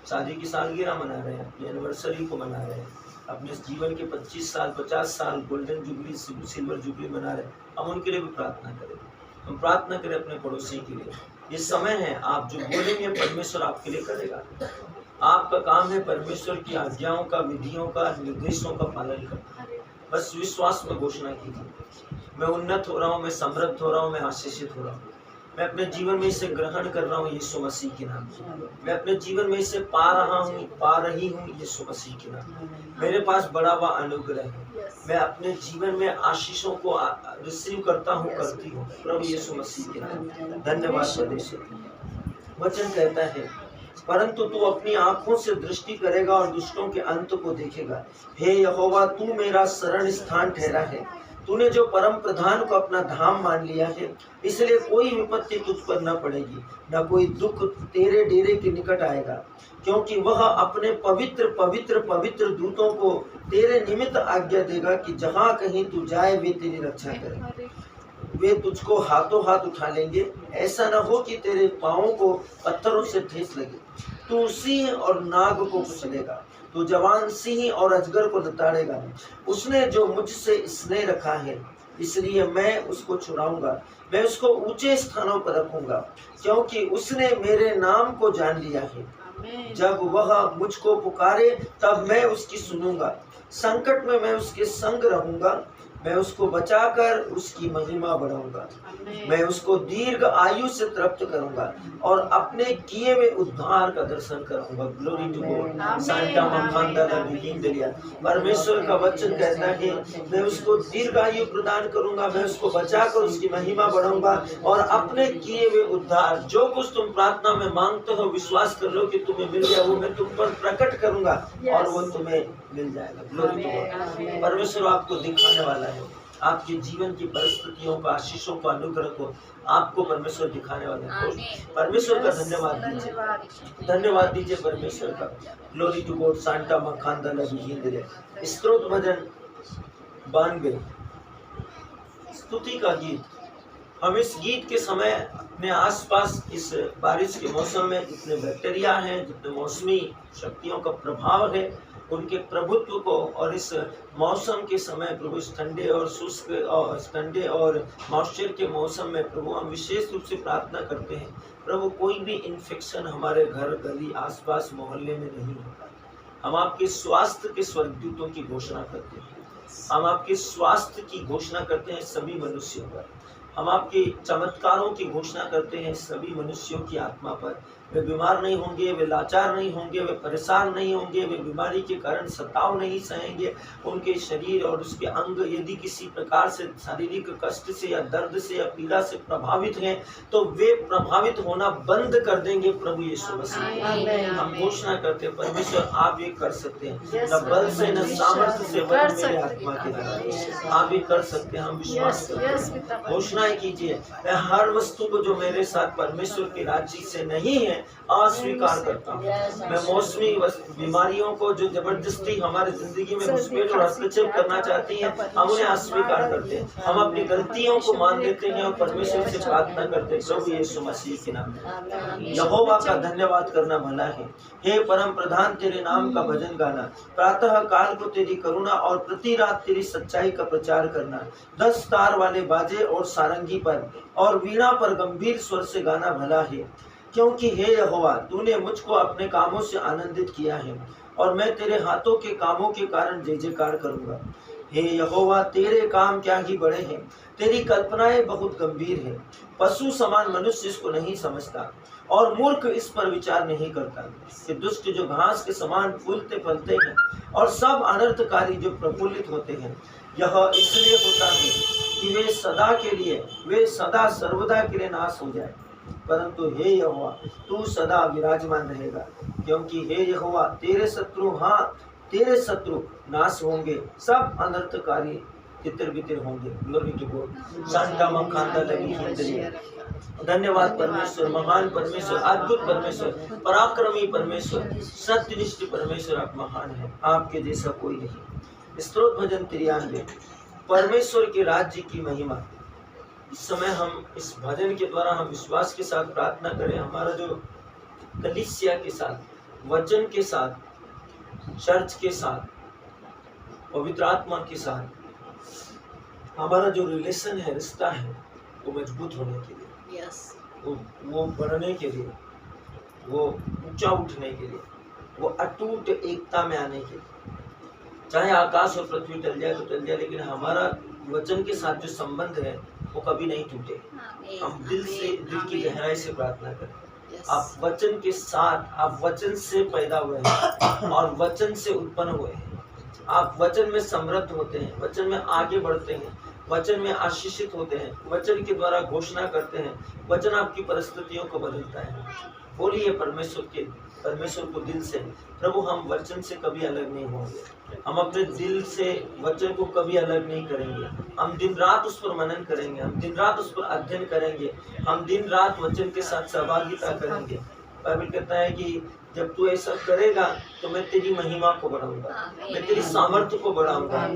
शादी की सालगिरह मना रहे हैं, अपनी एनिवर्सरी को मना रहे हैं, अपने जीवन के 25 साल 50 साल गोल्डन जुबली सिल्वर जुबली मना रहे हैं, हम उनके लिए भी प्रार्थना करें। हम प्रार्थना करें अपने पड़ोसी के लिए। ये समय है, आप जो बोलेंगे परमेश्वर आपके लिए करेगा। आपका काम है परमेश्वर की आज्ञाओं का, विधियों का, निर्देशों का पालन करना। बस विश्वास में घोषणा कीजिए, मैं उन्नत हो रहा हूँ, मैं समृद्ध हो रहा हूँ, मैं आशीषित हो रहा हूँ, मैं अपने जीवन में इसे ग्रहण कर रहा हूँ यीशु मसीह के नाम से। मैं अपने जीवन में इसे पा रहा हूँ, पा रही हूँ यीशु मसीह के नाम। मेरे पास बड़ा हुआ अनुग्रह है, मैं अपने जीवन में आशीषों को रिसीव करता हूँ, करती हूँ प्रभु यीशु मसीह के नाम। धन्यवाद परमेश्वर। वचन कहता है, परंतु तू अपनी आंखों से दृष्टि करेगा और दुष्टों के अंत को देखेगा। हे यहोवा, तू मेरा शरण स्थान ठहरा है। तूने जो परम प्रधान को अपना धाम मान लिया है, इसलिए कोई विपत्ति तुझ पर न पड़ेगी, न कोई दुख तेरे डेरे के निकट आएगा, क्योंकि वह अपने पवित्र पवित्र पवित्र दूतों को तेरे निमित्त आज्ञा देगा कि जहाँ कहीं तू जाए वे तेरी रक्षा करें। वे तुझको हाथों हाथ उठा लेंगे, ऐसा न हो कि तेरे पाँवों को पत्थरों से ठेस लगे। तू सिंह और नाग को कुचलेगा, तू जवान सिंह और अजगर को लताड़ेगा। उसने जो मुझसे स्नेह रखा है, इसलिए मैं उसको छुड़ाऊंगा, मैं उसको ऊंचे स्थानों पर रखूंगा, क्योंकि उसने मेरे नाम को जान लिया है। जब वह मुझको पुकारे तब मैं उसकी सुनूंगा। संकट में मैं उसके संग रहूंगा, मैं उसको बचाकर उसकी महिमा बढ़ाऊंगा। मैं उसको दीर्घ आयु से तृप्त करूंगा और अपने किए हुए उद्धार का दर्शन कराऊंगा। Glory to God. सांता मखांदा लबिंदरिया। परमेश्वर का वचन कहता है, मैं उसको दीर्घ आयु प्रदान करूंगा, मैं उसको बचाकर उसकी महिमा बढ़ाऊंगा और अपने किए हुए उद्धार, जो कुछ तुम प्रार्थना में मांगते हो, विश्वास कर लो कि तुम्हें मिल गया, वो मैं तुम पर प्रकट करूंगा और वो तुम्हें मिल जाएगा। Glory to God. परमेश्वर आपको दिखाने वाला है, आपके जीवन की परिस्थितियों का, आशीषों का, अनुग्रह को आपको परमेश्वर दिखाने वाला है। परमेश्वर का धन्यवाद दीजिए, धन्यवाद दीजिए परमेश्वर का। Glory to God. सांता मखांदा लबिंदरिया। स्तोत्र भजन 92, स्तुति का गीत। हम इस गीत के समय अपने आसपास इस बारिश के मौसम में जितने बैक्टीरिया हैं, जितने मौसमी शक्तियों का प्रभाव है, उनके प्रभुत्व को, और इस मौसम के समय प्रभु, इस ठंडे और शुष्क और ठंडे और मॉइस्चर के मौसम में प्रभु हम विशेष रूप से प्रार्थना करते हैं, प्रभु कोई भी इन्फेक्शन हमारे घर, गली, आसपास, मोहल्ले में नहीं होता। हम आपके स्वास्थ्य के स्वर्गदूतों की घोषणा करते हैं, हम आपके स्वास्थ्य की घोषणा करते हैं सभी मनुष्यों पर, हम आपके चमत्कारों की घोषणा करते हैं सभी मनुष्यों की आत्मा पर। वे बीमार नहीं होंगे, वे लाचार नहीं होंगे, वे परेशान नहीं होंगे, वे बीमारी के कारण सताव नहीं सहेंगे। उनके शरीर और उसके अंग यदि किसी प्रकार से शारीरिक कष्ट से या दर्द से या पीड़ा से प्रभावित हैं, तो वे प्रभावित होना बंद कर देंगे प्रभु यीशु मसीह। हम घोषणा करते हैं परमेश्वर आप ये कर सकते हैं, न बल से न सामर्थ्य से, बल्कि मेरी आत्मा के द्वारा आप ये कर सकते हैं। हम विश्वास करते हैं, घोषणाएं कीजिए। मैं हर वस्तु को जो मेरे साथ परमेश्वर के राज्य से नहीं है अस्वीकार करता हूँ। मैं मौसमी बीमारियों को जो जबरदस्ती हमारे जिंदगी में घुसपैठ और हस्तक्षेप करना चाहती हैं, हम उन्हें अस्वीकार करते हैं। हम अपनी गलतियों को मान लेते हैं और परमेश्वर से प्रार्थना करते हैं प्रभु यीशु मसीह के नाम में। यहोवा का धन्यवाद करना भला है। हे परम प्रधान, तेरे नाम का भजन गाना, प्रातः काल को तेरी करुणा और प्रति रात तेरी सच्चाई का प्रचार करना। 10 तार वाले बाजे और सारंगी पर और वीणा पर गंभीर स्वर से गाना भला है, क्योंकि हे यहोवा, तूने मुझको अपने कामों से आनंदित किया है और मैं तेरे हाथों के कामों के कारण जय जयकार करूंगा। हे यहोवा, तेरे काम क्या ही बड़े हैं, तेरी कल्पनाएं बहुत गंभीर हैं। पशु समान मनुष्य इसको नहीं समझता और मूर्ख इस पर विचार नहीं करता कि दुष्ट जो घास के समान फूलते फलते हैं और सब अनर्थकारी जो प्रफुल्लित होते हैं, यह इसलिए होता है कि वे सदा सर्वदा के लिए नाश हो जाए। परंतु हे यहोवा, तू सदा विराजमान रहेगा, क्योंकि हे यहोवा, तेरे शत्रु नाश होंगे, सब अनर्थकारी तितर बितर होंगे। Glory to God. सांता मखांदा लबिंदरिया। धन्यवाद परमेश्वर, महान परमेश्वर, अद्भुत परमेश्वर, पराक्रमी परमेश्वर, सत्यनिष्ठ परमेश्वर, आप महान हैं, आपके जैसा कोई नहीं। स्तोत्र भजन 93, परमेश्वर के राज्य की महिमा। इस समय हम इस भजन के द्वारा हम विश्वास के साथ प्रार्थना करें। हमारा जो कलीसिया के साथ, वचन के साथ, चर्च के साथ, पवित्र आत्मा के साथ हमारा जो रिलेशन है, रिश्ता है, वो मजबूत होने के लिए, वो बढ़ने के लिए, वो ऊंचा उठने के लिए, वो अटूट एकता में आने के लिए। चाहे आकाश और पृथ्वी टल जाए तो टल जाए, लेकिन हमारा वचन के साथ जो संबंध है वो कभी नहीं टूटे। हम दिल की गहराई से प्रार्थना करें। आप वचन के साथ, आप वचन से पैदा हुए हैं और वचन से उत्पन्न हुए हैं। आप वचन में समृद्ध होते हैं, वचन में आगे बढ़ते हैं, वचन में आशीषित होते हैं, वचन के द्वारा घोषणा करते हैं। वचन आपकी परिस्थितियों को बदलता है। बोलिए परमेश्वर को दिल से, प्रभु हम वचन से कभी अलग नहीं होंगे, हम अपने दिल से वचन को कभी अलग नहीं करेंगे। हम दिन रात उस पर मनन करेंगे, हम दिन रात उस पर अध्ययन करेंगे, हम दिन रात वचन के साथ सहभागिता करेंगे। बाइबल कहता है कि जब तू ऐसा करेगा तो मैं तेरी महिमा को बढ़ाऊंगा, मैं तेरी सामर्थ्य को बढ़ाऊंगा,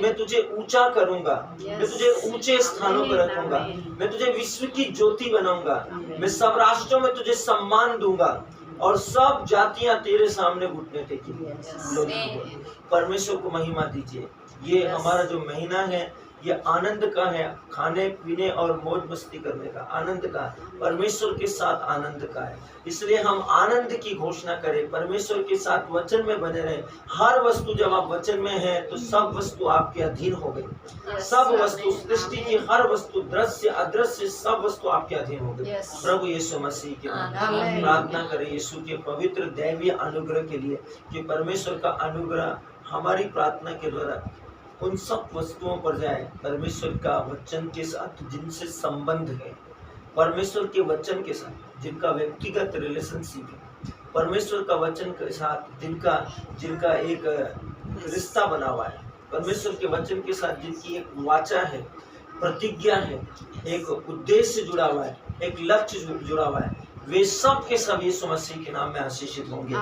मैं तुझे ऊंचा करूंगा, मैं तुझे ऊंचे स्थानों पर रखूंगा, मैं तुझे विश्व की ज्योति बनाऊंगा, मैं सब राष्ट्रों में तुझे सम्मान दूंगा और सब जातियां तेरे सामने घुटने टेकेंगी। परमेश्वर को महिमा दीजिए। ये हमारा जो महीना है ये आनंद का है, खाने पीने और मौज मस्ती करने का, आनंद का, परमेश्वर के साथ आनंद का है। इसलिए हम आनंद की घोषणा करें, परमेश्वर के साथ वचन में बने रहें। हर वस्तु जब आप वचन में है तो सब वस्तु आपके अधीन हो गई। सब वस्तु, सृष्टि की हर वस्तु, दृश्य अदृश्य, सब वस्तु आपके अधीन हो गई। प्रभु यीशु मसीह के नाम में प्रार्थना करें यीशु के पवित्र दैवीय अनुग्रह के लिए कि परमेश्वर का अनुग्रह हमारी प्रार्थना के द्वारा उन सब वस्तुओं पर जाए परमेश्वर का वचन के साथ जिनसे संबंध है, परमेश्वर के वचन के साथ जिनका व्यक्तिगत रिलेशनशिप है, परमेश्वर का वचन के साथ जिनका एक रिश्ता बना हुआ है, परमेश्वर के वचन के साथ जिनकी एक वाचा है, प्रतिज्ञा है, एक उद्देश्य जुड़ा हुआ है, एक लक्ष्य जुड़ा हुआ है, वे सब के सब यीशु मसीह के नाम में आशीषित होंगे।